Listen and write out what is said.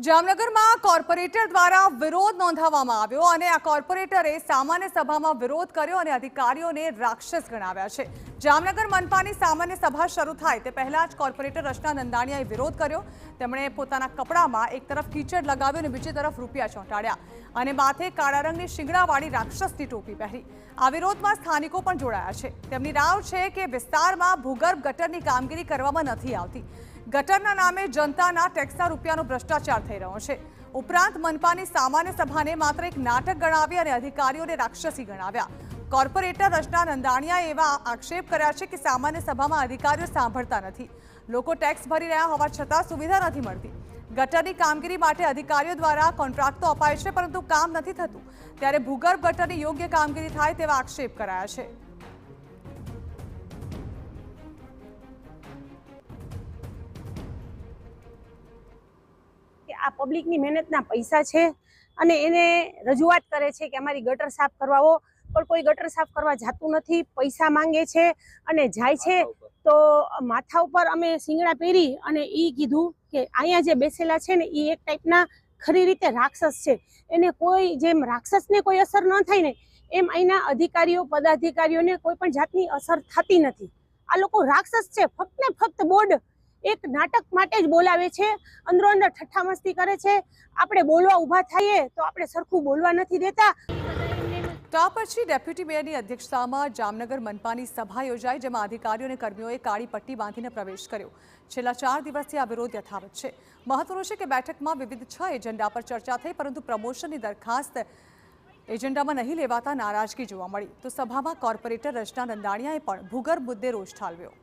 જામનગરમાં કોર્પોરેટર દ્વારા વિરોધ નોંધાવવામાં આવ્યો અને આ કોર્પોરેટરે સામાન્ય સભામાં વિરોધ કર્યો અને અધિકારીઓને રાક્ષસ ગણાવ્યા છે। જામનગર મનપાની સામાન્ય સભા શરૂ થાય તે પહેલા જ કોર્પોરેટર રચના નંદાણીયાએ વિરોધ કર્યો। તેમણે પોતાના કપડામાં એક તરફ કીચડ લગાવ્યું અને બીજી તરફ રૂપિયા ચોંટાડ્યા અને માથે કાળા રંગની શિંગડાવાળી રાક્ષસની ટોપી પહેરી। આ વિરોધમાં સ્થાનિકો પણ જોડાયા છે। તેમની રાવ છે કે વિસ્તારમાં ભૂગર્ભ ગટરની કામગીરી કરવામાં નથી આવતી। ગટરના નામે જનતાના ટેક્સના રૂપિયાનો ભ્રષ્ટાચાર થઈ રહ્યો છે। ઉપરાંત મનપાની સામાન્ય સભાને માત્ર એક નાટક ગણાવી અને અધિકારીઓને રાક્ષસી ગણાવ્યા। કોર્પોરેટર રચના નંદાણીયાએ એવા આક્ષેપ કર્યા છે કે સામાન્ય સભામાં અધિકારીઓ સાંભળતા નથી। લોકો ટેક્સ ભરી રહ્યા હોવા છતાં સુવિધા નથી મળતી। ગટરની કામગીરી માટે અધિકારીઓ દ્વારા કોન્ટ્રાક્ટો અપાય છે પરંતુ કામ નથી થતું। ત્યારે ભૂગર્ભ ગટરની યોગ્ય કામગીરી થાય તેવા આક્ષેપ કરાયા છે। આ પબ્લિકની મહેનતના પૈસા છે અને એને રજૂઆત કરે છે કે અમારી ગટર સાફ કરવાઓ, પણ કોઈ ગટર સાફ કરવા જતું નથી। પૈસા માંગે છે અને જાય છે તો માથા ઉપર અમે શિંગડા પહેરી અને એ કીધું કે અહીંયા જે બેસેલા છે ને એ એક ટાઈપના ખરી રીતે રાક્ષસ છે। એને કોઈ જેમ રાક્ષસને કોઈ અસર ન થાય ને એમ અહીંના અધિકારીઓ પદાધિકારીઓને કોઈ પણ જાતની અસર થતી નથી। આ લોકો રાક્ષસ છે, ફક્ત ને ફક્ત બોર્ડ એક નાટક માટે જ બોલાવે છે, અંદરો અંદર ઠઠ્ઠા મસ્તી કરે છે। આપણે બોલવા ઊભા થઈએ તો આપણે સરખું બોલવા નથી દેતા। તો આ પછી ડેપ્યુટી મેયરની અધ્યક્ષતામાં જામનગર મનપાની સભા યોજાઈ, જેમાં અધિકારીઓ અને કર્મીઓએ કાળી પટ્ટી બાંધીને પ્રવેશ કર્યો। છેલ્લા 4 દિવસથી આ વિરોધ યથાવત છે। મહત્વનું છે કે બેઠકમાં વિવિધ 6 એજન્ડા પર ચર્ચા થઈ, પરંતુ પ્રમોશનની દરખાસ્ત એજન્ડામાં નહીં લેવાતા નારાજગી જોવા મળી। તો સભામાં કોર્પોરેટર રચના નંદાણીયાએ પણ ભૂગર્ભ મુદ્દે રોષ ઠાલવ્યો।